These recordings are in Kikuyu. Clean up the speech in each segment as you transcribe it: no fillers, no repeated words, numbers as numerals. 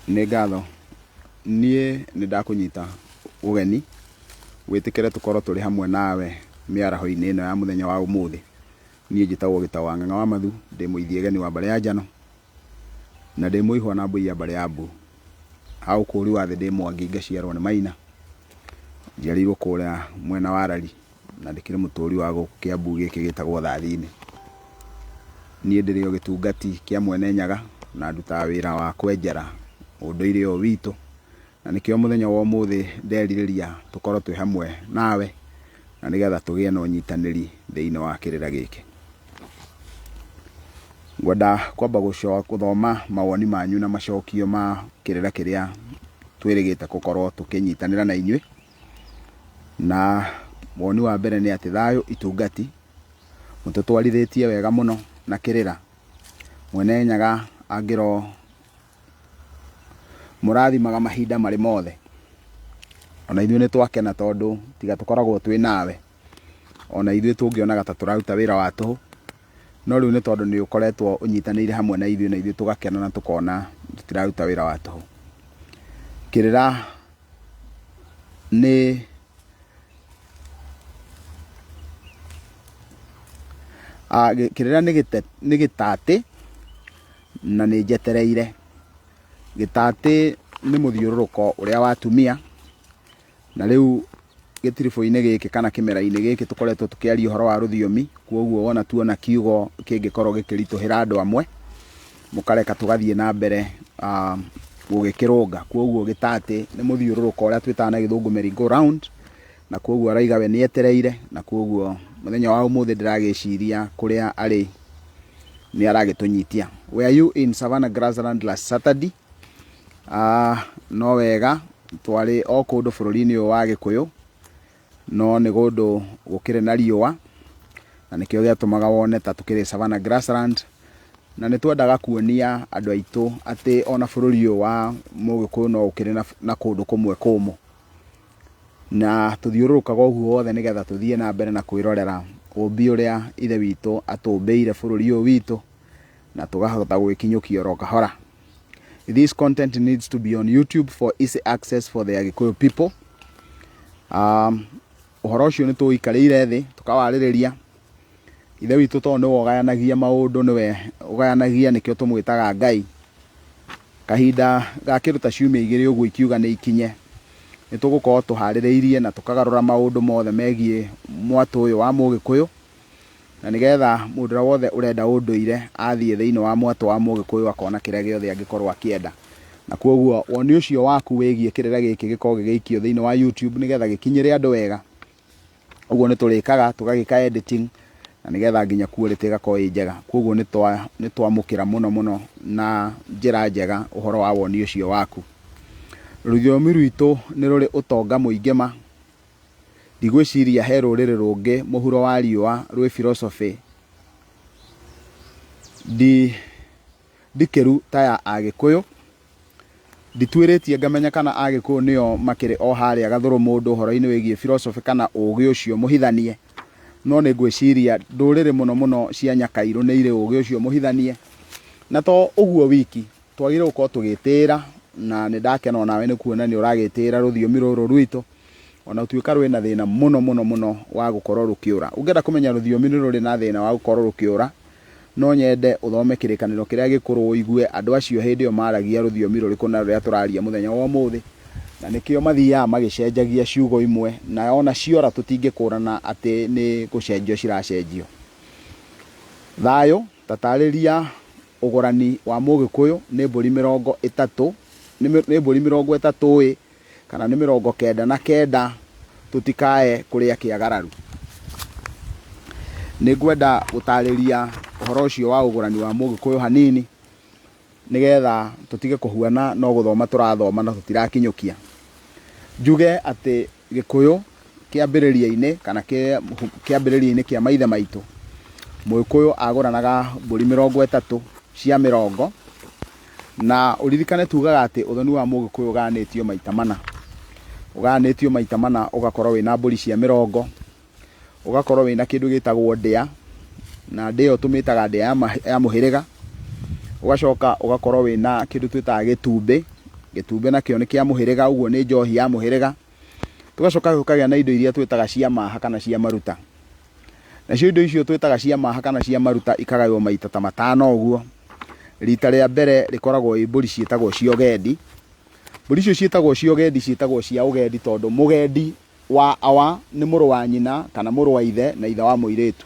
Nĩ ngatho niĩ nĩ ndakunyita ũgeni wĩtĩkĩre tũkorwo tũrĩ hamwe nawe mĩaraho-inĩ ĩno ya mũthenya wa ũmũthĩ. Niĩ njĩtagwo Gĩtaũ wa Ng'ang'a wa Mathu, ndĩ mũithiegeni wa Mbare ya Njano na ndĩ mũihwa na mbũi ya Mbare ya Mbu. Ha ũkũũri wa thĩ ndĩ Mwangi, ngaciarwo nĩ Maina, njiarĩirwo kũrĩa mwena wa Rari na ndĩkĩrĩ mũtũũri wa gũkũ Kĩambu gĩkĩ gĩtagwo Thathi-inĩ. Niĩ ndĩrĩ o gĩtungati kĩa Mwene Nyaga na ndutaga wĩra wa kwenjera ũndũire ũyũ witũ, na nĩkĩo mũthenya wa ũmũthĩ nderirĩria tũkorwo twĩ hamwe nawe na nĩgetha tũgĩe na ũnyitanĩri thĩinĩ wa kĩrĩra gĩkĩ. Ngwenda kwamba gũthoma mawoni manyu na macokio ma kĩrĩra kĩrĩa twĩrĩgĩte gũkorwo tũkĩnyitanĩra na inyuĩ. Na woni wa mbere nĩ atĩ thayũ itungati mũtũtwarithĩtie wega mũno na kĩrĩra. Mwene Nyaga angĩro mũrathimaga mahinda marĩ mothe. Ona ithuĩ nĩ twakena tondũ tiga tũkoragwo twĩ nawe, ona ithuĩ tũngĩonaga ta tũraruta wĩra wa tũhũ, no rĩu nĩ tondũ nĩ ũkoretwo ũnyitanĩire hamwe na ithuĩ, na ithuĩ tũgakena na tũkona tũtiraruta wĩra wa tũhũ. Kĩrĩra nĩ gĩtatĩ na nĩ njetereire. Gĩtatĩ nĩ mũthiũrũrũko ũrĩa wa atumia, na rĩu gĩtiribũ-inĩ gĩkĩ kana kĩmera-inĩ gĩkĩ tũkoretwo tũkĩaria ũhoro wa rũthiomi, kwoguo wona tuona kiugo kĩngĩkorwo gĩkĩritũhĩra andũ amwe mũkareka tũgathiĩ na mbere gũgĩkĩrũnga. Kwoguo gĩtatĩ nĩ mũthiũrũrũko ũrĩa twĩtaga na gĩthũngũ merry go round, na kwoguo arauga we nĩ etereire, na kwoguo mũthenya wa ũmũthĩ ndĩragĩciria kũrĩa arĩ nĩ aragĩtũnyitia. Were you in Savannah Grassland last Saturday? No wega twarĩ o kũndũ bũrũri-inĩ ũyũ wa Gĩkũyũ, no nĩ kũndũ gũkĩrĩ na riũa, na nĩkĩo gĩatũmaga wone ta tũkĩrĩ Savannah Grassland, na nĩ twendaga kuonia andũ aitũ atĩ ona bũrũri ũyũ wa Mũgĩkũyũ no ũkĩrĩ na kũndũ kũmwe kũmũ, na tũthiũrũrũkaga ũguo wothe nĩgetha tũthiĩ na mbere na kwĩrorera ũmbi ũrĩa ithe witũ atũmbĩire bũrũri ũyũ witũ, na tũkahota gwĩkinyũkia oro kahora. This content needs to be on YouTube for easy access for the Agikuyu people. Ũhoro ũcio nĩ tũikarĩire thĩ tũkawarĩrĩria. Ithe witũ tondũ nĩwe ũgayanagia maũndũ, nĩwe ũgayanagia, nĩkĩo tũmwĩtaga Ngai. Kahinda gakĩruta ciumia igĩrĩ ũguo ikiuga nĩ ikinye, nĩ tũgũkorwo tũharĩrĩirie na tũkagarũra maũndũ mothe megiĩ mwatũ ũyũ wa Mũgĩkũyũ, na nĩgetha mũndũ ũrĩa wothe ũrenda ũndũire athiĩ thĩinĩ wa mwatũ wa Mũgĩkũyũ akona kĩrĩa gĩothe angĩkorwo akĩenda. Na kwoguo woni ũcio waku wĩgiĩ kĩrĩra gĩkĩ gĩkorwo gĩgĩikio thĩinĩ wa YouTube nĩgetha gĩkinyĩre andũ wega. Ũguo nĩ tũrĩkaga tũgagĩka editing na nĩgetha nginya quality ĩgakorwo ĩ njega. Kwoguo nĩ twamũkĩra mũno mũno na njĩra njega ũhoro wa woni ũcio waku. Rũthiomi rwitũ nĩ rũrĩ ũtonga mũingĩ ma. Ndigwĩciria he rũrĩrĩ rũngĩ mũhuro wa riũa rwĩ philosophy ndikĩru ta ya Agĩkũyũ. Ndituĩrĩtie ngamenya kana Agĩkũyũ nĩo makĩrĩ o harĩa gathũrũ mũndũ ũhoro-inĩ wĩgiĩ philosophy kana ũgĩ ũcio mũhithanie, no nĩ ngwĩciria ndũrĩrĩ mũno mũno cia Nyakairũ nĩ irĩ ũgĩ ũcio mũhithanie. Na to ũguo wiki, twagĩrĩirwo gũkorwo tũgĩtĩĩra, na nĩ ndakena onawe nĩ kuona nĩ ũragĩtĩĩra rũthiomi rũrũ rwitũ, ona ũtuĩka rwĩ na thĩna mũno mũno mũno wa gũkorwo rũkĩũra. Ũngĩenda kũmenya rũthiomi nĩ rũrĩ na thĩna wa gũkorwo rũkĩũra, no nyende ũthome kĩrĩkanĩro kĩrĩa gĩkũrũ ũigue andũ acio hĩndĩ ĩyo maragia rũthiomi rũrĩkũ na rũrĩa tũraria mũthenya wa ũmũthĩ, na nĩkĩo mathiaga magĩcenjagia ciugo imwe, na ona ciora tũtingĩkũrana atĩ nĩ gũcenjio ciracenjio. Thayũ tatarĩria ũgũrani wa Mũgĩkũyũ nĩ mbũri 30, nĩ mbũri 30 kana nĩ 99, tũtikae kũrĩa kĩagararu. Nĩ ngwenda gũtarĩria ũhoro ũcio wa ũgũrani wa Mũgĩkũyũ hanini nĩgetha tũtige kũhuana no gũthoma tũrathoma na tũtirakinyũkia. Njuge atĩ Gĩkũyũ kĩambĩrĩria-inĩ kana kĩambĩrĩria-inĩ kĩa maithe maitũ, Mũgĩkũyũ agũranaga mbũri 30 cia mĩrongo, na ũririkane tugaga atĩ ũthoni wa Mũgĩkũyũ ũgayanĩtio maita mana. Ũgayanĩtio maita mana, ũgakorwo wĩna mbũri cia 40, ũgakorwo wĩna kĩndũ gĩtagwo ndĩa, na ndĩa ĩyo tũmĩtaga ndĩa ya mũhĩrĩga. Ũgacoka ũgakorwo wĩna kĩndũ twĩtaga gĩtumbĩ, gĩtumbe nakĩo nĩ kĩa mũhĩrĩga, ũguo nĩ njohi ya mũhĩrĩga. Tũgacoka gũkagĩa na indo iria twĩtaga cia maha kana cia maruta. Nacio indo icio twĩtaga cia maha kana cia maruta ikagaywo maita ta matano ũguo. Rita rĩa mbere rĩkoragwo ĩ mbũri ciĩtagwo cia ũgendi. Mbũri icio ciĩtagwo cia ũgendi ciĩtagwo cia ũgendi tondũ mũgendi wa awa nĩ mũrũ wa nyina kana mũrũ wa ithe na ithe wa mũirĩtu.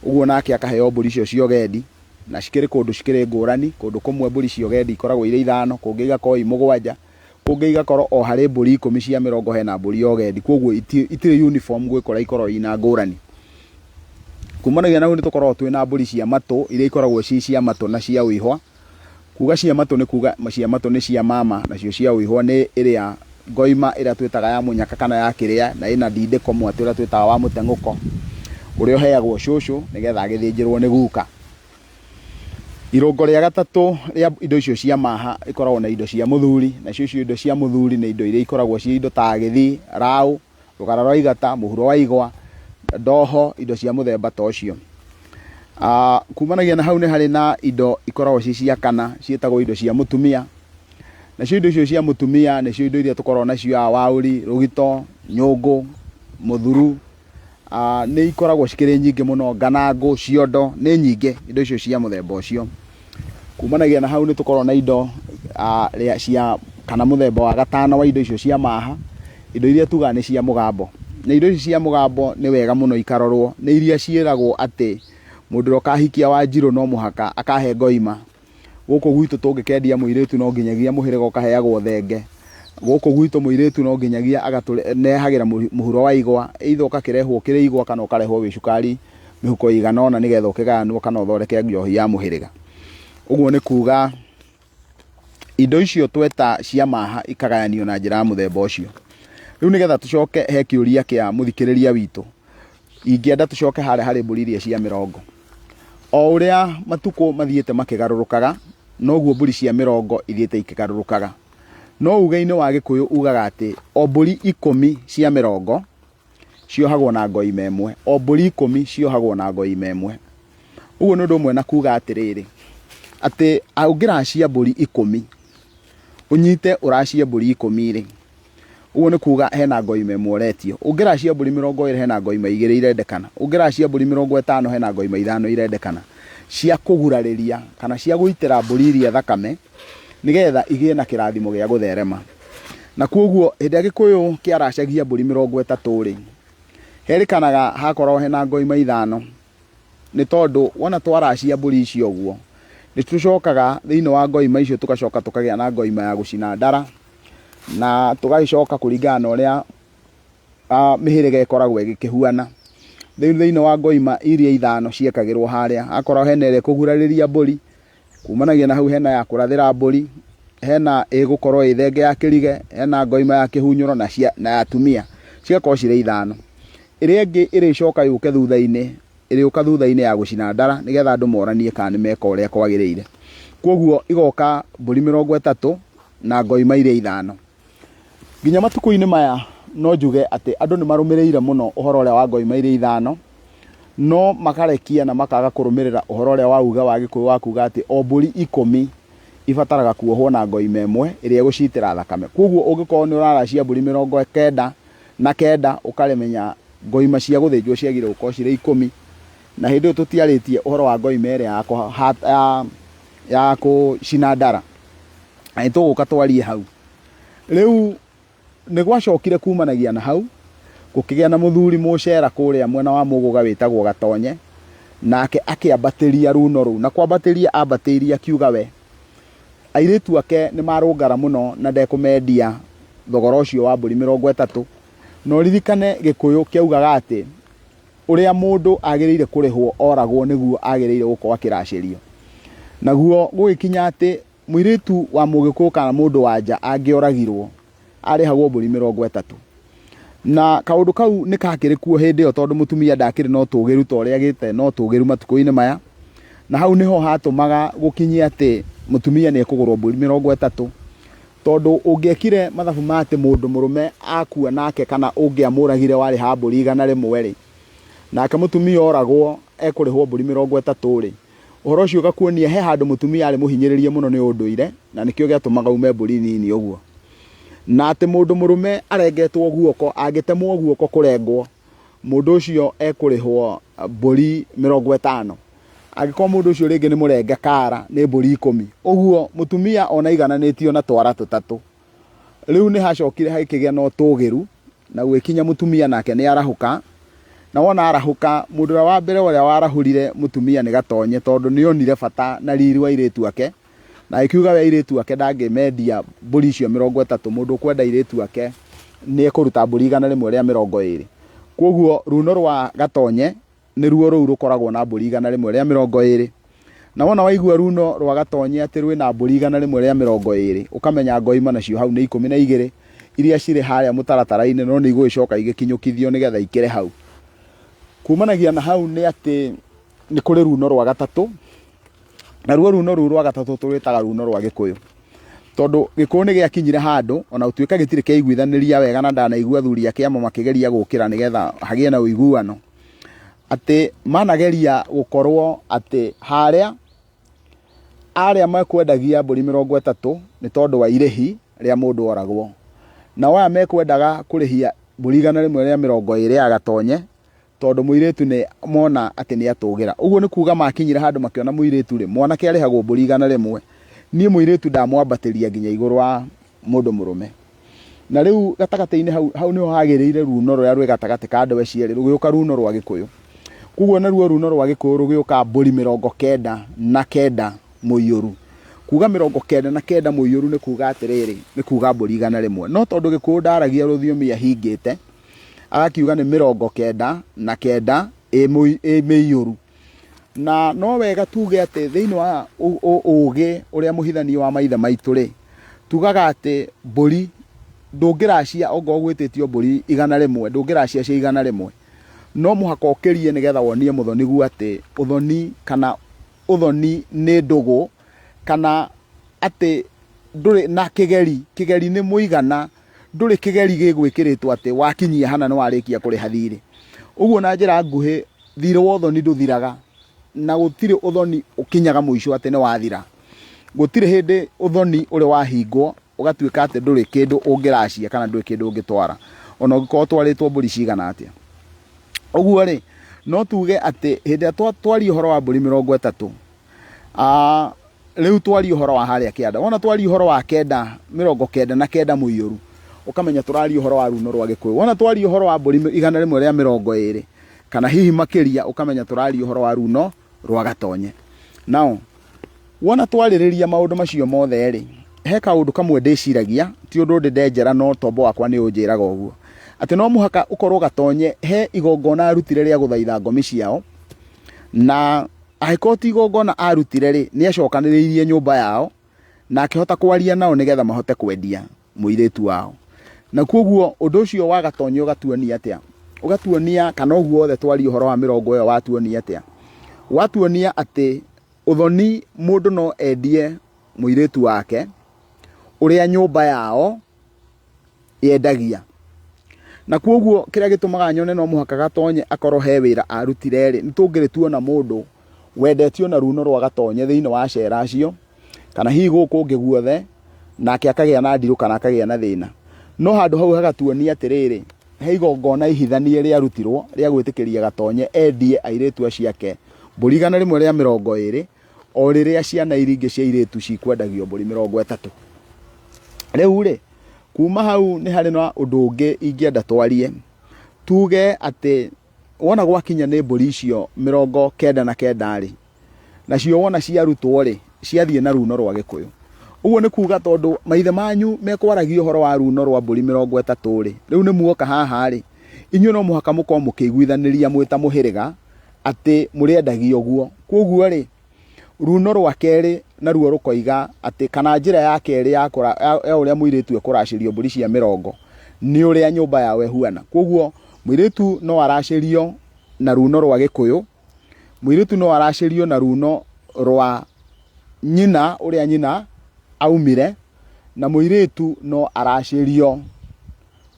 Ũguo nake akaheo mbũri icio cia ũgendi, na cikĩrĩ kũndũ cikĩrĩ ngũrani. Kũndũ kũmwe mbũri cia ũgendi ikoragwo irĩ 5, kũngĩ igakorwo i 7, kũngĩ igakorwo o harĩ mbũri 10 cia mĩrongo hena mbũri ya ũgendi. Koguo itirĩ uniform gwĩkora ikorwo ina ngũrani. Kumanagia na hau nĩ tũkoragwo twĩna mbũri cia matũ iria ikoragwo cia matũ na cia ũihwa. Kuga cia matũ nĩ kuga cia matũ nĩ cia mama, nacio cia ũihwa nĩ ĩrĩa ngoima ĩrĩa twĩtaga ya mũnyaka kana ya kĩrĩa, na ĩna ndindĩko mwatĩ ũrĩa twĩtaga wa mũteng'ũko, ũrĩa ũheagwo cũcũ nĩgetha agĩthĩnjĩrwo nĩ guka. Irũngo rĩa gatatũ rĩa indo icio cia maha ikoragwo na indo cia mũthuri, nacio icio indo cia mũthuri nĩ indo iria ikoragwo cia indo ta gĩthii, raũ, rũgara rwa igata, mũhuro wa igwa, ndoho, indo cia mũthemba ta ũcio. Kumanagia na hau nĩ harĩ na indo ikoragwo cia kana ciĩtagwo indo cia mũtumia. Nacio indo icio cia mũtumia nĩcio indo iria tũkoragwo nacio waũri, rũgito, nyũngũ, mũthuru, nĩ ikoragwo cikĩrĩ nyingĩ mũno, nganangũ, ciondo, nĩ nyingĩ indo icio cia mũthemba ũcio. Kumanagia na hau nĩ tũkoragwo na indo cia kana mũthemba wa gatano wa indo icio cia maha, indo iria tugaga nĩ cia mũgambo. Na indo icio cia mũgambo nĩ wega mũno ikarorwo, nĩ iria ciĩragwo atĩ mũndũ ũrĩa ũkahikia Wanjirũ no mũhaka akahe ngoima. Gũkũ gwitũ tũngĩkendia mũirĩtu no nginyagia mũhĩrĩga ũkaheagwo thenge. Gũkũ gwitũ mũirĩtu no nginyagia agatũnehagĩra mũhuro wa igwa, either ũkakĩrehwo kĩrĩ igwa kana ũkarehwo wĩ cukari mĩhuko igana ũna nĩgetha ũkĩgayanwo kana ũthondeke njohi ya mũhĩrĩga. Ũguo nĩ kuga indo icio tweta cia maha ikagayanio na njĩra ya mũthemba ũcio. Rĩu nĩgetha tũcoke he kĩũria kĩa mũthikĩrĩria witũ, ingĩenda tũcoke harĩ mbũri iria cia mĩrongo. O ũrĩa matukũ mathiĩte makĩgarũrũkaga, noguo mbũri cia mĩrongo ithiĩte ikĩgarũrũkaga. No uge-inĩ wa Gĩkũyũ ugaga atĩ o mbũri 10 cia mĩrongo ciohagwo na ngoima ĩmwe, o mbũri 10 ciohagwo na ngoima ĩmwe. Ũguo nĩ ũndũ ũmwe na kuga atĩrĩrĩ, atĩ ũngĩracia mbũri 10 ũnyite ũracia mbũri 10-rĩ, ũguo nĩ kuga hena ngoima ĩmwe ũretio. Ũngĩracia mbũri 20 hena ngoima 2 irendekana. Ũngĩracia mbũri 50 hena ngoima 5 irendekana, cia kũgurarĩria kana cia gũitĩra mbũri iria thakame nĩgetha igĩe na kĩrathimo gĩa gũtherema. Na koguo hĩndĩ ĩrĩa Gĩkũyũ kĩaracagia mbũri 30-rĩ, herĩkanaga hakorwo hena ngoima 5, nĩ tondũ wona twaracia mbũri icio ũguo nĩ tũcokaga thĩinĩ wa ngoima icio tũgacoka tũkagĩa na ngoima ya gũcina ndara, na tũgagĩcoka kũringana na ũrĩa mĩhĩrĩga ĩkoragwo ĩgĩkĩhuana. Thĩinĩ wa ngoima iria 5 ciekagĩrwo harĩa, akorwo hena ĩrĩa kũgurarĩria mbũri, kumanagia na hau hena ya kũrathĩra mbũri, hena ĩgũkorwo ĩ thenge ya kĩrige, hena ngoima ya kĩhunyũro na ya atumia, cigakorwo cirĩ 5. Ĩrĩa ĩngĩ ĩrĩcoka yũke thutha-inĩ, ĩrĩũka thutha-inĩ ya gũcina ndara nĩgetha andũ moranie kana nĩ meka ũrĩa kwagĩrĩire. Koguo igoka mbũri 30 na ngoima iria 5. Nginya matukũ-inĩ maya no njuge atĩ andũ nĩ marũmĩrĩire mũno ũhoro ũrĩa wa ngoima iria 5, no makarekia na makaga kũrũmĩrĩra ũhoro ũrĩa wa uga wa Gĩkũyũ wa kuga atĩ o mbũri 10 ibataraga kuohwo na ngoima ĩmwe ĩrĩa ĩgũcitĩra thakame. Koguo ũngĩkorwo nĩ ũraracia mbũri 99 ũkaremenya ngoima cia gũthĩnjwo ciagĩrĩirwo gũkorwo cirĩ 10, na hĩndĩ ĩyo tũtiarĩtie ũhoro wa ngoima ĩrĩa ya kũcina ndara, na nĩtũgũka twarie hau. Rĩu nĩ gwacokire kumanagia na hau gũkĩgĩa na mũthuri mũcera kũrĩa mwena wa Mũgũga wĩtagwo Gatonye, nake akĩambatĩria runo rũu, na kwambatĩria ambatĩirie akiuga we airĩtu ake nĩ marũngara mũno na ndekũmendia thogora ũcio wa mbũri 30. No ririkane Gĩkũyũ kĩaugaga atĩ ũrĩa mũndũ agĩrĩire kũrĩhwo oragwo nĩguo agĩrĩire gũkorwo akĩracĩrio. Naguo gũgĩkinya atĩ mũirĩtu wa Mũgĩkũyũ kana mũndũ wa nja angĩoragirwo arĩhagwo mbũri 30. Na kaũndũ kau nĩ kakĩrĩ kuo hĩndĩ ĩyo tondũ mũtumia ndakĩrĩ na ũtũgĩru ta ũrĩa agĩte na ũtũgĩru matukũ-inĩ maya, na hau nĩho hatũmaga gũkinyia atĩ mũtumia nĩ ekũgũrwo mbũri 30, tondũ ũngĩekire mathabu ma atĩ mũndũ mũrũme akua nake kana ũngĩamũragire warĩ ha mbũri 100-rĩ, nake mũtumia oragwo ekũrĩhwo mbũri 30-rĩ, Uhoro ucio gakuonia he handu mutumia ari muhinyiririe muno ni unduire na nikio giatumaga ume mburi nini uguo. Na ati mundu murume arengetwo guoko angitemwo guoko kurengwo mundu ucio ekurihwo mburi 50. Agiko mundu ucio ringi ni murenge kara ni mburi 10. Uguo mutumia ona igananitio na twara 3. Riu ni hacokire hakigia no tugiru na gwikinya mutumia nake ni arahuka. Na wona arahuka mundu wa mbere uria warahurire mutumia ni Gatonye tondu ni onire bata na riri wa iritu ake na ikiuga we iritu ake ndangimendia mburi icio 30 mundu kwenda iritu ake ni ekuruta mburi 100 ria 20. Koguo runo rwa Gatonye ni ruo ruu rukoragwo na mburi 100 ria 20. Na wona waigua runo rwa Gatonye ati rwina mburi 100 ria 20 ukamenya ngoima nacio hau ni 12 iria ciri haria mutaratara-ini no ni igwicoka igikinyukithio nigetha ikire hau. Kumanagia na hau ni ati ni kuri runo rwa gatatu na runo ruu rwa gatatu turitaga runo rwa Gikuyu tondu Gikuyu ni giakinyire handu ona utuika gitire kiguithaniria wega na ndanaigua thuri ake amo makigeria gukira nigetha hagie na uiguano ati manageria gukorwo ati haria mekwendagia mburi 30 ni tondu wa irihi ria mundu oragwo na waya mekwendaga kurihia mburi 100 ria 20 ya Gatonye tondu muiritu ni mona ati ni atugira. Uguo ni kuga makinyira handu makiona muiritu ri mwanake arihagwo mburi 100 nie muiritu ndamwambatiria nginya iguru wa mundu murume. Na riu gatagati-ini hau niho hagiriire runo rwa rwe gatagati ka andu ecieri rugiuka runo rwa Gikuyu. Kuguo na runo rwa Gikuyu rugiuka mburi 99 muiyuru. Kuga 99 muiyuru ni kuga atiriri ni kuga mburi 100 no tondu Gikuyu ndaragia ruthiomi ahingite agakiuga ni 99 miiyuru. Na no wega tuge ati thiini wa ugi uria muhithani wa maithe maitu ri tugaga ati mburi ndungiracia ongo gwititio mburi 100 ndungiracia cia 100 no muhaka ukirie nigetha wonie muthoni gu ati uthoni kana uthoni ni ndugu kana ati nduri na kigeri ni muigana nduri kigeri gigwikiritwo ati wakinyia hana no warikia kuriha thiri. Uguo na njira nguhi thiri wa uthoni nduthiraga na gutire uthoni ukinyaga muico ati ni wathira. Gutire hindi uthoni uri wahingwo ugatuika ati nduri kindu ungiracia kana nduri kindu ungitwara ona ugikorwo twaritwo mburi cigana atia. Uguo ri no tuge ati hindi twari uhoro wa mburi 30 riu twari uhoro wa haria kianda wona twari uhoro wa 99 muiyuru ukamenya turari uhoro wa runo rwa Gikuyu. Wona twari uhoro wa mburi 100 ria 20 kana hihi makiria ukamenya turari uhoro wa runo rwa Gatonye. Nao wona twaririria maundu macio mothe ri he kaundu kamwe ndiciragia ti undu ndenjera no tombo wakwa ni unjiraga uguo ati no muhaka ukorwo Gatonye he igongona arutire ria guthaitha ngomi ciao na ahikoti igongona arutire ri ni acokaniriirie nyumba yao na akihota kwaria nao nigetha mahote kwendia muiritu wao. Na koguo undu ucio wa Gatonye ugatuonia atia ugatuonia kana uguo wothe twari uhoro wa 20 yo watuonia atia watuonia ati uthoni mundu no endie muiritu wake uria nyumba yao yendagia. Na koguo kiria gitumaga nyone no muhaka Gatonye akorwo he wira arutire ri nitungirituona mundu wendetio na runo rwa Gatonye thiini wa cera acio kana hihi guku ungi guothe nake akagia na ndiru kana akagia na thina no handu hau hagatuonia atiriri he igongona ihithanie ria rutirwo ria gwitikiria Gatonye endie airitu aciake mburi 100 ria 20 o riria ciana iringi cia iritu cikwendagio mburi 30. Riu ri kuma hau ni hari na undu ungi ingienda twarie tuge ati wona gwakinya ni mburi icio 99 ri nacio wona ciarutwo ri ciathie na runo rwa Gikuyu. Uguo ni kuga tondu maithe manyu mekwaragia uhoro wa runo rwa mburi 30 ri riu ni muoka haha ri inyu no muhaka muko mukiguithaniria mwita muhiriga ati muriendagia uguo. Koguo ri runo rwa keri na ruo rukoiga ati kana njira ya keri ya uria muiritu ekuracirio mburi cia 40 ni uria nyumba yawe huana. Koguo muiritu no aracirio na runo rwa Gikuyu, muiritu no aracirio na runo rwa nyina uria nyina aumire na muiritu no aracirio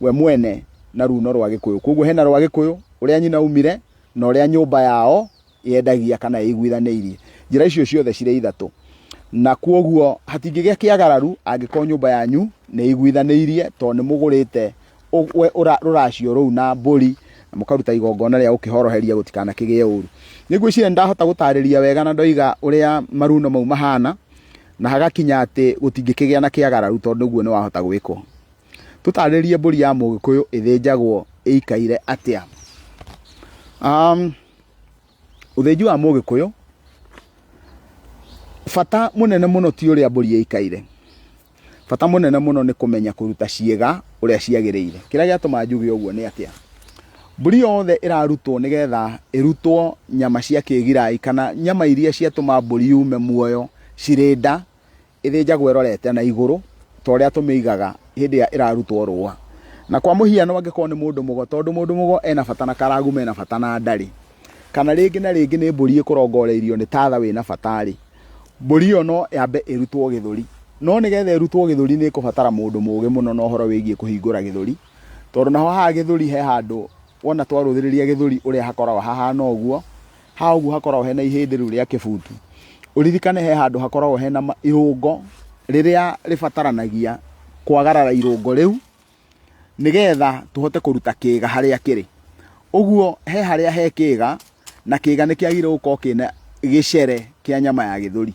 we mwene na runo rwa Gikuyu. Koguo hena rwa Gikuyu uria nyina aumire na uria nyumba yao yendagia kana iguithaniirie. njĩra icio ciothe cirĩ ithatũ, na kwoguo hatingĩgĩa kĩagararu angĩkorwo nyũmba yanyu nĩ iguithanĩirie tondũ nĩ mũgũrĩte rũracio rũu na mbũri na mũkaruta igongona rĩa gũkĩhoroheria gũtikanakĩgĩe ũru. Nĩngwĩciria ndahota gũtarĩria wega na ndoiga ũrĩa maruno mau mahana na hagakinya atĩ gũtingĩkĩgĩa na kĩagararu tondũ ũguo nĩ wahota gwĩkwo. Tũtarĩrie mbũri ya Mũgĩkũyũ ĩthĩnjagwo ĩikaire atĩa. Ũthĩnji wa Mũgĩkũyũ, bata mũnene mũno ti ũrĩa mbũri ĩikaire. Bata mũnene mũno nĩ kũmenya kũruta ciĩga ũrĩa ciagĩrĩire. Kĩrĩa gĩatũma njuge ũguo nĩ atĩa. Mbũri yothe ĩrarutwo nĩgetha ĩrutwo nyama cia kĩgirai kana nyama iria ciatũma mbũri yume muoyo cirĩ nda, ĩthĩnjagwo ĩrorete na igũrũ ta ũrĩa tũmĩigaga hĩndĩ ĩrĩa ĩrarutwo rũa. Na kwa mũhiano angĩkorwo nĩ mũndũ mũgo, tondũ mũndũ mũgo ena bata na karagu mena bata na ndarĩ, kana rĩngĩ na rĩngĩ nĩ mbũri ĩkũrongoreirio nĩ tatha wĩna bata-rĩ, mbũri ĩyo no yambe ĩrutwo gĩthũri. No nĩgetha ĩrutwo gĩthũri nĩ ĩkũbatara mũndũ mũgĩ mũno na ũhoro wĩgiĩ kũhingũra gĩthũri, tondũ naho haha gĩthũri he handũ wona twarũthĩrĩria gĩthũri ũrĩa hakoragwo hahana ũguo, ha ũguo hakoragwo hena ihĩndĩ rĩu rĩa kĩbutu. Ũririkane he handũ hakoragwo hena irũngo rĩrĩa rĩbataranagia kwagarara irũngo rĩu nĩgetha tũhote kũruta kĩĩga harĩa kĩrĩ. Ũguo he harĩa he kĩĩga na kĩĩga nĩkĩagĩrĩirwo gũkorwo kĩna gĩcere kĩa nyama ya gĩthũri.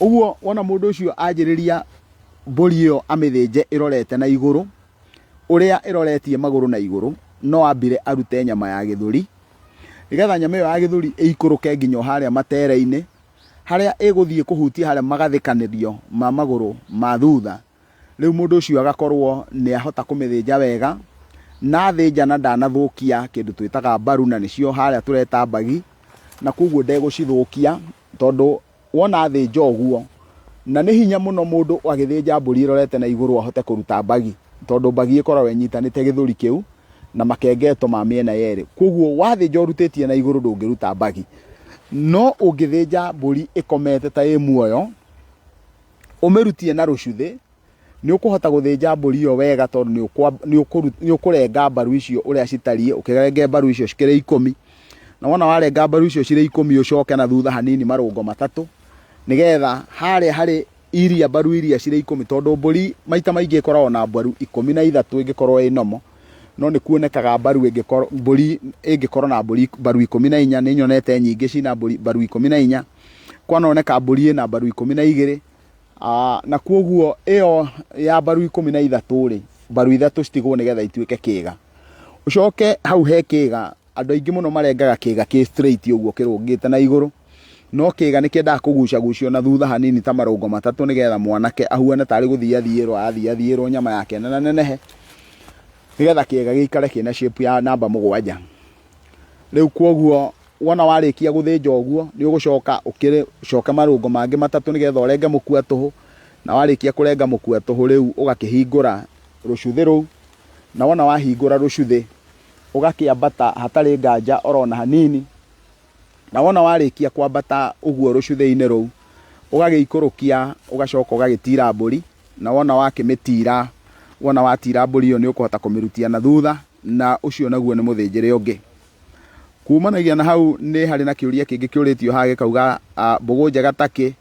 Ũguo wona mũndũ ũcio anjĩrĩria mbũri ĩyo amĩthĩnje ĩrorete na igũrũ, ũrĩa ĩroretie magũrũ na igũrũ, no ambire arute nyama ya gĩthũri nĩgetha nyama ĩyo ya gĩthũri ĩikũrũke nginya harĩa matere-inĩ harĩa ĩgũthiĩ kũhutia harĩa magathĩkanĩrio ma magũrũ ma thutha. Rĩu mũndũ ũcio agakorwo nĩ ahota kũmĩthĩnja wega na thĩnja na ndanathũkia kĩndũ twĩtaga mbaru na nĩcio harĩa tũreta mbagi, na kwoguo ndegũcithũkia tondũ wona thĩnja ũguo, na nĩ hinya mũno mũndũ agĩthĩnja mbũri ĩrorete na igũrũ ahote kũruta mbagi, tondũ mbagi ĩkoragwo ĩnyitanĩte gĩthũri kĩu na makengeto ma mĩena yerĩ. Kwoguo wathĩnja ũrutĩtie na igũrũ ndũngĩruta mbagi. No ũngĩthĩnja mbũri ĩkomete ta ĩ muoyo ũmĩrutie na rũcuthĩ, nĩ ũkũhota gũthĩnja mbũri ĩyo wega tondũ nĩ ũkũrenga mbaru icio ũrĩa citariĩ, ũkĩrenge mbaru icio cikĩrĩ 10, na wona warenga mbaru icio cirĩ 10 ũcoke na thutha hanini marũngo matatũ, nĩgetha harĩa harĩ iria mbaru iria cirĩ 10, tondũ mbũri maita maingĩ ĩkoragwo na mbaru 13 ĩngĩkorwo ĩ nomo, no nĩ kuonekaga mbũri ĩngĩkorwo na mbaru 14. Nĩ nyonete nyingĩ cina mbaru 14, kwanoneka mbũri ĩna mbaru 12, na kwoguo ĩyo ya mbaru 13-rĩ, mbaru 3 citigwo nĩgetha ituĩke kĩĩga. Ũcoke hau he kĩĩga, andũ aingĩ mũno marengaga kĩĩga kĩ straight ũguo kĩrũngĩte na igũrũ, no kĩĩga nĩ kĩendaga kũgucagucio na thutha hanini ta marũngo matatũ nĩgetha mwanake ahuane tarĩ gũthiĩ athiĩrwo nyama yake nenehe, nĩgetha kĩĩga gĩikare kĩna shape ya namba 7. Rĩu kwoguo wona warĩkia gũthĩnja ũguo nĩ ũgũcoka ũcoke marũngo mangĩ matatũ nĩgetha ũrenge mũkua tũhũ, na warĩkia kũrenga mũkua tũhũ rĩu ũgakĩhingũra rũcuthĩ rũu, na wona wahingũra rũcuthĩ ũgakĩambata hatarĩ nganja orona hanini, na wona warĩkia kwambata ũguo rũcuthĩ-inĩ rũu ũgagĩikũrũkia ũgacoka ũgagĩtira mbũri, na wona wakĩmĩtira, wona watira mbũri ĩyo nĩ ũkũhota kũmĩrutia na thutha, na ũcio naguo nĩ mũthĩnjĩre ũngĩ. Kumanagia na hau nĩ harĩ na kĩũria kĩngĩ kĩũrĩtio haha gĩkauga mbũgũ njega takĩ,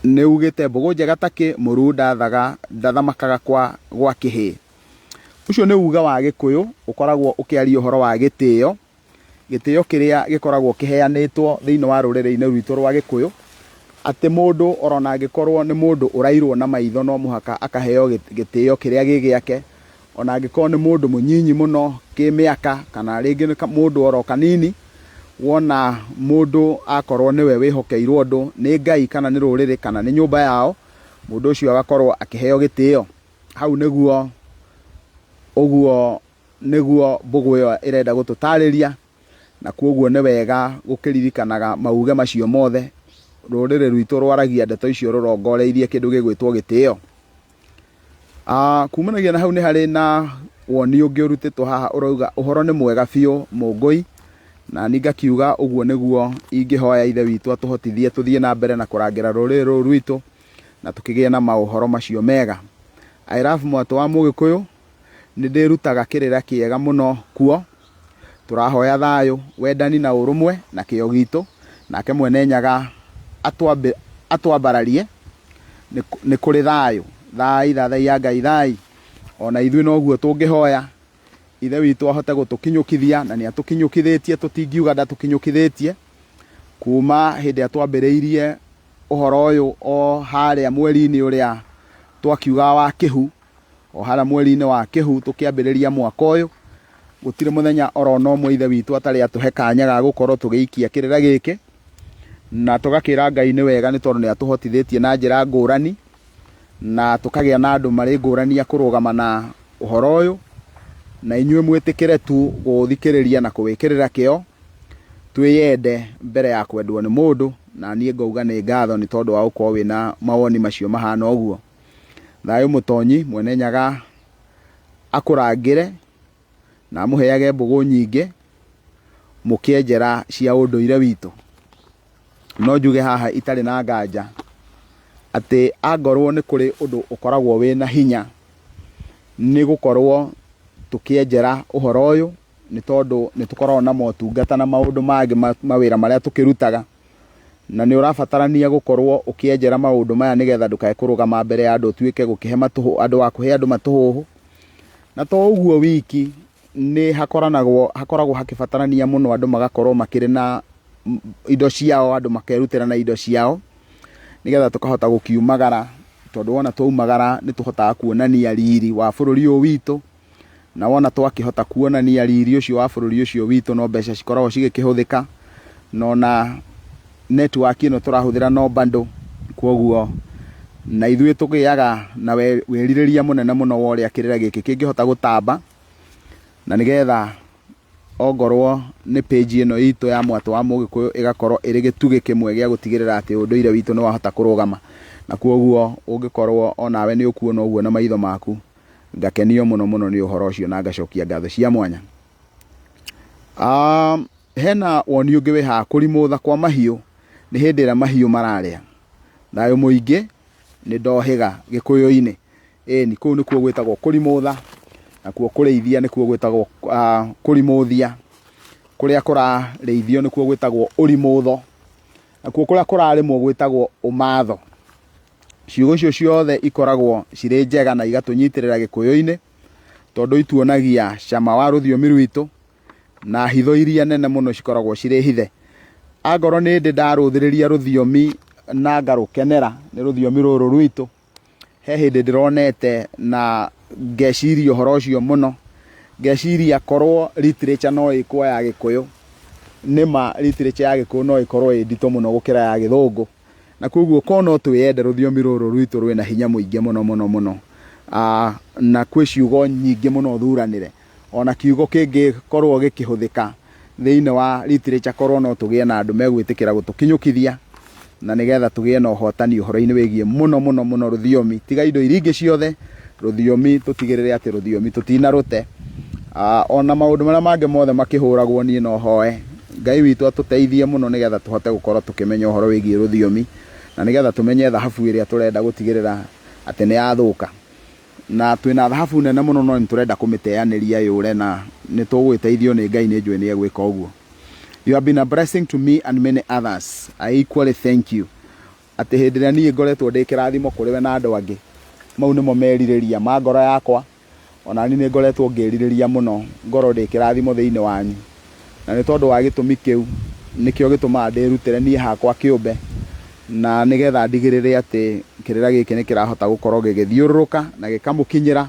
nĩ ugĩte mbũgũ njega takĩ mũruu ndathamakaga gwa kĩhĩ. Ũcio nĩ uga wa Gĩkũyũ ũkoragwo ũkĩaria ũhoro wa gĩtĩo, gĩtĩo kĩrĩa gĩkoragwo kĩheanĩtwo thĩinĩ wa rũrĩrĩ-inĩ rwitũ rwa Gĩkũyũ, atĩ mũndũ orona angĩkorwo nĩ mũndũ ũrairwo na maitho no mũhaka akaheo gĩtĩo kĩrĩa gĩ gĩake, ona angĩkorwo nĩ mũndũ mũnyinyi mũno kĩmĩaka kana rĩngĩ nĩ mũndũ oro kanini, wona mũndũ akorwo nĩwe wĩhokeirwo ũndũ nĩ Ngai kana nĩ rũrĩrĩ kana nĩ nyũmba yao, mũndũ ũcio agakorwo akĩheo gĩtĩo. Hau nĩguo mbũgũ ĩyo ĩrenda gũtũtarĩria, na kwoguo nĩ wega gũkĩririkanaga mauge macio mothe. Rũrĩrĩ rwitũ rwaragia ndeto icio rũrongoreirie kĩndũ gĩgwĩtwo gĩtĩo. Kumanagia na hau nĩ harĩ na woni ũngĩ ũrutĩtwo haha ũrauga ũhoro nĩ mwega biũ Mũngũi, na ni ngakiuga ũguo nĩguo ingĩhoya ithe witũ atũhotithie tũthiĩ na mbere na kũrangĩra rũrĩrĩ rũrũ rwitũ na tũkĩgĩe na maũhoro macio mega. I love Mwatũ wa Mũgĩkũyũ, nĩ ndĩrutaga kĩrĩra kĩega mũno kuo, turahoya thayo wendani na urumwe na kĩyo gitũ nake Mwene Nyaga atwambararie nĩ kũrĩ thayũ thai thathai Ngai thai ona ithuĩ noguo tũngĩhoya ithe witũ ahote gũtũkinyũkithia na nĩ atũkinyũkithĩtie tũtingiuga ndatũkinyũkithĩtie kuma hĩndĩ ĩrĩa twambĩrĩirie ũhoro ũyũ o harĩa mweri-inĩ ũrĩa twakiuga wa Kĩhu o harĩa mweri-inĩ wa Kĩhu tũkĩambĩrĩria mwaka ũyũ gũtirĩ mũthenya orona ũmwe ithe witũ atarĩ atũhe kanya ga gũkorwo tũgĩikia kĩrĩra gĩkĩ na tũgakĩra Ngai nĩ wega nĩ tondũ nĩ atũhotithĩtie na njĩra ngũrani na tũkagĩa na andũ marĩ ngũrani kũrũgama na ũhoro ũyũ na inyuĩ mwĩtĩkĩre tu gũthikĩrĩria na kũwĩkĩrĩra kĩo twĩyende mbere ya kwendwo nĩ mũndũ na niĩ ngauga nĩ ngatho nĩ tondũ wa gũkorwo wĩna mawoni macio mahana ũguo. Thayũ mũtonyi Mwene Nyaga akũrangĩre na amũheage mbũgũ nyingĩ mũkĩenjera cia ũndũire witũ. No njuge haha itarĩ na nganja atĩ angorwo nĩ kũrĩ ũndũ ũkoragwo wĩna hinya nĩ gũkorwo tũkĩenjera ũhoro ũyũ nĩ tondũ nĩ tũkoragwo na motungata na maũndũ mangĩ mawĩra marĩa tũkĩrutaga na nĩ ũrabatarania gũkorwo ũkĩenjera maũndũ maya nĩgetha ndũkae kũrũgama mbere ya andũ ũtuĩke gũkĩhe matũhũ andũ wa kũhe andũ matũhũhũ na to ũguo wiki nĩ hakoragwo hakĩbatarania mũno andũ magakorwo makĩrĩ na indo ciao andũ makerutĩra na indo ciao nĩgetha tũkahota gũkiumagara tondũ wona twaumagara nĩ tũhotaga kuonania riri wa bũrũri ũyũ witũ na wona twakĩhota kuonania riri ũcio wa bũrũri ũcio witũ no mbeca cikoragwo cigĩkĩhũthĩka no na network ĩno tũrahũthĩra no bando kwoguo na ithuĩ tũgĩaga na wĩrirĩria mũnene mũno wa ũrĩa kĩrĩra gĩkĩ kĩngĩhota gũtamba na nĩgetha ongorwo nĩ page ĩno itũ ya Mwatũ wa Mũgĩkũyũ ĩgakorwo ĩrĩ gĩtugĩ kĩmwe gĩa gũtigĩrĩra atĩ ũndũire witũ nĩ wahota kũrũgama na kwoguo ũngĩkorwo onawe nĩ ũkuona ũguo na maitho maku ngakenio mũno mũno nĩ ũhoro ũcio na ngacokia ngatho cia mwanya. Hena woni ũngĩ wĩ haha kũrimũtha kwa mahiũ nĩ hĩndĩ ĩrĩa mahiũ mararĩa. Thayũ mũingĩ nĩ ndohĩga Gĩkũyũ-inĩ ĩni kũu nĩkuo gwĩtagwo kũrimũtha nakuo kũrĩithia nĩkuo gwĩtagwo kũrimũthia kũrĩa kũrarĩithio nĩkuo gwĩtagwo ũrimũtho nakuo kũrĩa kũrarĩmwo gwĩtagwo ũmatho. Ciugo icio ciothe ikoragwo cirĩ njega na igatũnyitĩrĩra Gĩkũyũ-inĩ tondũ ituonagia cama wa rũthiomi rwitũ na hitho iria nene mũno cikoragwo cirĩ hithe. Angorwo nĩ ndĩ ndarũthĩrĩria rũthiomi na ngarũkenera nĩ rũthiomi rũrũ rwitũ he hĩndĩ ndĩronete na ngeciria ũhoro ũcio mũno ngeciria korwo literature no ĩkwo ya Gĩkũyũ nĩma literature ya Gĩkũyũ no ĩkorwo ĩ nditũ mũno gũkĩra ya Gĩthũngũ na kwoguo korwo no twĩyende rũthiomi rũrũ rwitũ rwĩna hinya mũingĩ mũno mũno mũno na kwĩ ciugo nyingĩ mũno thuranĩre ona kiugo kĩngĩkorwo gĩkĩhũthĩka thĩinĩ wa literature korwo no tũgĩe na andũ megwĩtĩkĩra gũtũkinyũkithia na nĩgetha tũgĩe na ũhotani ũhoro-inĩ wĩgiĩ mũno mũno mũno rũthiomi tiga indo iria ingĩ ciothe rũthiomi tũtigĩrĩre atĩ rũthiomi tũtinarũte ona maũndũ marĩa mangĩ mothe makĩhũragwo niĩ no hoe Ngai witũ atũteithie mũno nĩgetha tũhote gũkorwo tũkĩmenya ũhoro wĩgiĩ rũthiomi na nĩgetha tũmenye thahabu ĩrĩa tũrenda gũtigĩrĩra atĩ nĩ yathũka na twĩna thahabu nene mũno no nĩ tũrenda kũmĩteanĩria yũre na nĩ tũgwĩteithio nĩ Ngai nĩ njũĩ nĩ egwĩka ũguo. You have been a blessing to me and many others. I equally thank you. Atĩ hĩndĩ ĩrĩa niĩ ngoretwo ndĩ kĩrathimo kũrĩ we na andũ angĩ mau nĩmo merirĩria ma ngoro yakwa ona niĩ nĩ ngoretwo ngĩrirĩria mũno ngoro ndĩ kĩrathimo thĩinĩ wanyu na nĩ tondũ wa gĩtũmi kĩu nĩkĩo gĩtũmaga ndĩrutĩre niĩ hakwa kĩũmbe na nĩgetha ndigĩrĩre atĩ kĩrĩra gĩkĩ nĩ kĩrahota gũkorwo gĩgĩthiũrũrũka na gĩkamũkinyĩra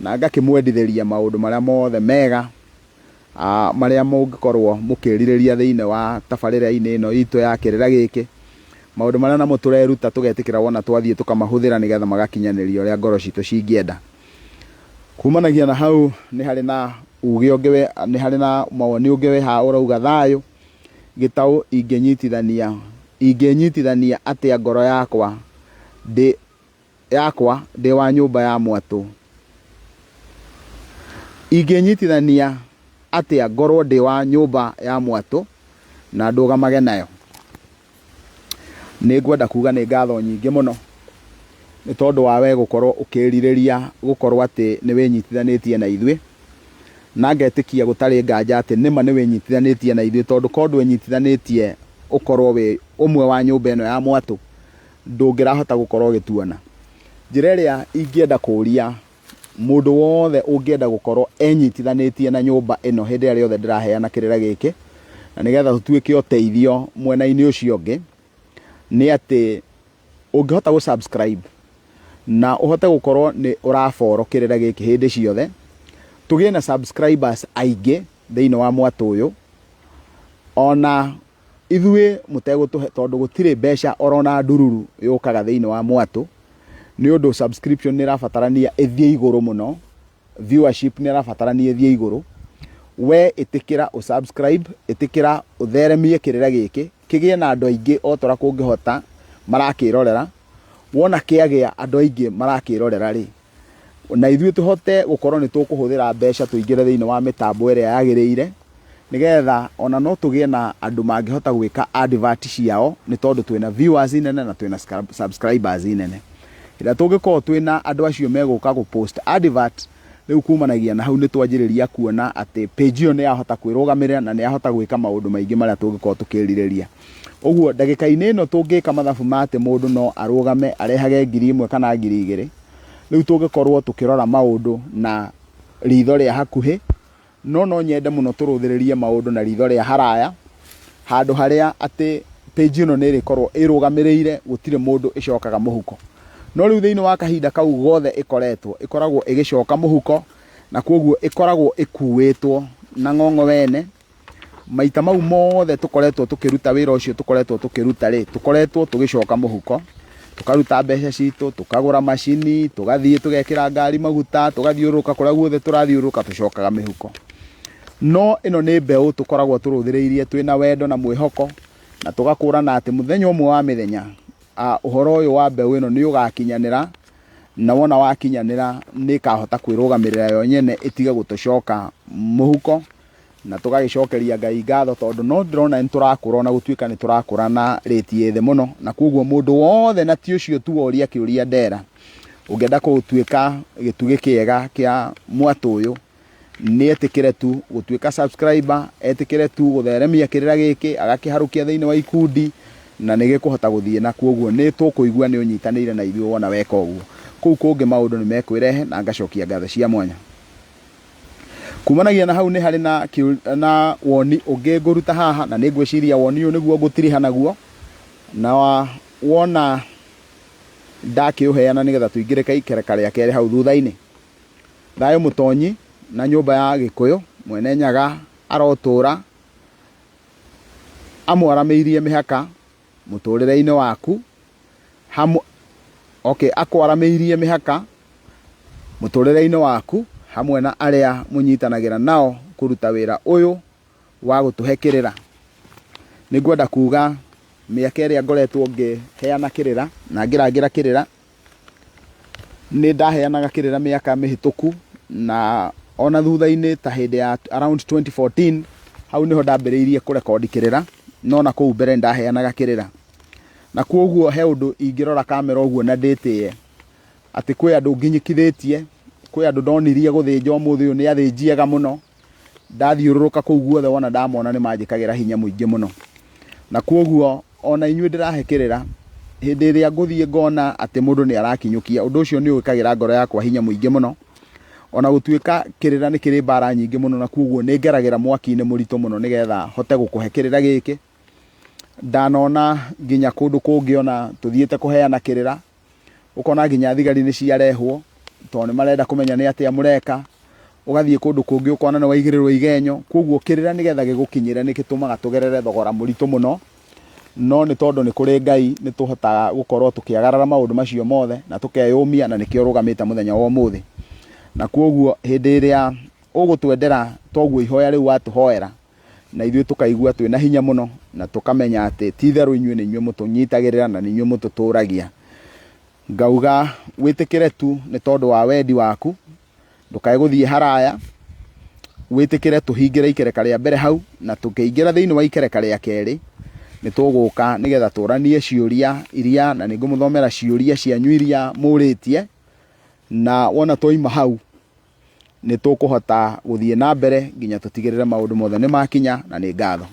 na ngakĩmwendithĩria maũndũ marĩa mothe mega marĩa mũngĩkorwo mũkĩrirĩria thĩinĩ wa tabarĩra-inĩ ĩno itũ ya kĩrĩra gĩkĩ maũndũ marĩa namo tũreruta tũgetĩkĩra wona twathiĩ tũkamahũthĩra nĩgetha magakinyanĩria ũrĩa ngoro citũ cingĩenda. Kumanagia na hau nĩ harĩ na uge ũngĩ nĩ harĩ na mawoni ũngĩ we ha ũrauga thayũ gĩtaũ ingĩnyitithania atĩa ngoro yakwa ndĩ wa nyũmba ya Mwatũ. Ingĩnyitithania atĩa ngorwo ndĩ wa nyũmba ya Mwatũ na ndũgamage nayo. Nĩ ngwenda kuga nĩ ngatho nyingĩ mũno nĩ tondũ wa we gũkorwo ũkĩrirĩria gũkorwo atĩ nĩ wĩnyitithanĩtie na ithuĩ na ngetikia gutari nganja ati nima ni winyitithanitie na ithuĩ tondu kondu winyitithanitie ukorwo we umwe wa nyumba ino ya Mwatu ndungirahota gukorwo gituona. Njira iria ingienda kuria mundu wothe ungienda gukorwo enyitithanitie na nyumba ino hindi ĩrĩa yothe ndiraheana kirira giki na nigetha tutuike uteithio mwena-ini ucio ungi ni ati ungihota gu subscribe na uhote gukorwo ni urafollow kirira giki hindi ciothe tugie na subscribers aingi thiini wa Mwatu uyu ona ithuĩ mutegutuhe tondu gutire mbeca orona ndururu yukaga thiini wa Mwatu ni undu subscription ni rafatarania ithie iguru muno, viewership ni rafatarania ithie iguru. We itikira usubscribe, itikira utheremie kirira giki kigie na andu aingi otora kungihota marakirorera, wona kiagia andu aingi marakirorera ri na ithuĩ tuhote gukorwo ni tukuhuthira mbeca tuingire thiini wa mitambo ĩrĩa yagĩrĩire nigetha ona no tugie na andu mangihota gwika advert ciao ni tondu twina viewers nene na twina subscribers nene. Ila tungikorwo twina andu acio meguka gu post advert riu kumanagia na hau ni twanjiriria kuona ati page iyo ni yahota kwirugamirira na ni yahota gwika maundu maingi maria tungikorwo tukiririria. Uguo ndagika-ini ino tungika mathabu mate mundu no arugame arehage 1,000 kana 2,000 riu tungikorwo tukirora maundu na ritho ria hakuhi no nyende muno turuthiririe maundu na ritho ria haraya handu haria ati page ino ni rikorwo irugamirire gutire mundu icokaga muhuko. No riu thiini wa kahinda kau gothe ikoragwo igicoka muhuko na koguo ikoragwo ikuwitwo na ng'ong'o wene maita mau mothe tukoretwo tukiruta wira ucio tukoretwo tukiruta ri tukoretwo tugicoka muhuko tukaruta mbeca citu tukagura macini tugathie tugekira ngari maguta tugathiuruka kuria guothe turathiuruka tucokaga mihuko. No ino ni mbeu tukoragwo turuthiriirie twina wendo na mwihoko na tugakurana ati muthenya umwe wa mithenya uhoro uyu wa mbeu ino ni ugakinyanira na wona wakinyanira ni kahota kwirugamirira yo nyene itige gutucoka muhuko na tugagicokeria Ngai ngatho tondu no ndirona ni turakura na gutuika ni turakura na rate yethe muno na koguo mundu wothe na ti ucio tu oria kiuria ndera ungenda gutuika gitugi kiega kia Mwatu uyu ni etikire tu gutuika subscriber etikire tu gutheremia kirira giki agakiharukia thiini wa ikundi na nigikuhota guthie na koguo ni tukuigua ni unyitanire na ithuĩ wona weka uguo kuu kungi maundu ni mekwirehe na ngacokia ngatho cia mwanya. Kumanagia na hau ni hari na woni ungi nguruta haha na ningwiciria woni uyu niguo ngutiriha naguo na wona ndakiuheana nigetha tuingire kaikereka ria keri hau thutha-ini. Thayo mutonyi na nyumba ya Gikuyu mwene Nyaga arotura amwaramiirie mihaka muturire-ini waku akwaramiirie mihaka muturire-ini waku hamwe na aria munyitanagira nao kuruta wira uyu wa gutuhekirira. Ningwenda kuga miaka iria ngoretwo ngiheana kirira na ngirangira kirira ni ndaheanaga kirira miaka mihituku na ona thutha-ini ta hindi ya around 2014 hau niho ndambiriirie kurekodi kirira no na kuu mbere ndaheanaga kirira na koguo he undu ingirora kamera uguo na nditie ati kwi andu nginyikithitie kwi andu ndonirie guthinja umuthi uyu ni athinjiaga muno ndathiururuka kuu guothe wona ndamona ni manjikagira hinya muingi muno na koguo ona inyuĩ ndĩrahekĩrĩra hĩndĩ ĩrĩa ngũthiĩ ngona atĩ mũndũ nĩ arakinyũkia ũndũ ũcio nĩ ũgĩkagĩra ngoro yakwa hinya mũingĩ mũno ona gũtuĩka kĩrĩra nĩ kĩrĩ mbara nyingĩ mũno na koguo nĩ ngeragĩra mwaki-inĩ mũritũ mũno nĩgetha hote gũkũhe kĩrĩra gĩkĩ. Ndanona nginya kũndũ kũngĩ ona tũthiĩte kũheana kĩrĩra ũkona nginya thigari nĩ ciarehwo tondũ nĩ marenda kũmenya nĩ atĩa mũreka, ũgathiĩ kũndũ kũngĩ ũkona nĩ waigĩrĩrwo igenyo. Koguo kĩrĩra nĩgetha gĩgũkinyĩre nĩ gĩtũmaga tũgerere thogora mũritũ mũno, no nĩ tondũ nĩ kũrĩ Ngai nĩ tũhotaga gũkorwo tũkĩagarara maũndũ macio mothe na tũkeyũmia na nĩkĩo rũgamĩte mũthenya wa ũmũthĩ. Na koguo hĩndĩ ĩrĩa ũgũtwendera toguo ihoya rĩu watũhoera na ithuĩ tũkaigua twĩna hinya mũno na tũkamenya atĩ ti therũ inyuĩ nĩ inyuĩ mũtũnyitagĩrĩra na nĩ inyuĩ mũtũtũragia. Ngauga wĩtĩkĩre tu nĩ tondũ wa wendi waku, ndũkae gũthiĩ haraya, wĩtĩkĩre tũhingĩre ikereka rĩa mbere hau na tũkĩingĩra thĩinĩ wa ikereka rĩa kerĩ nĩ tũgũka nĩgetha tũranie ciũria iria na nĩngũmũthomera ciũria cianyu iria mũrĩtie, na wona twaima hau nĩ tũkũhota gũthiĩ na mbere nginya tũtigĩrĩre maũndũ mothe nĩ makinya, na nĩ ngatho.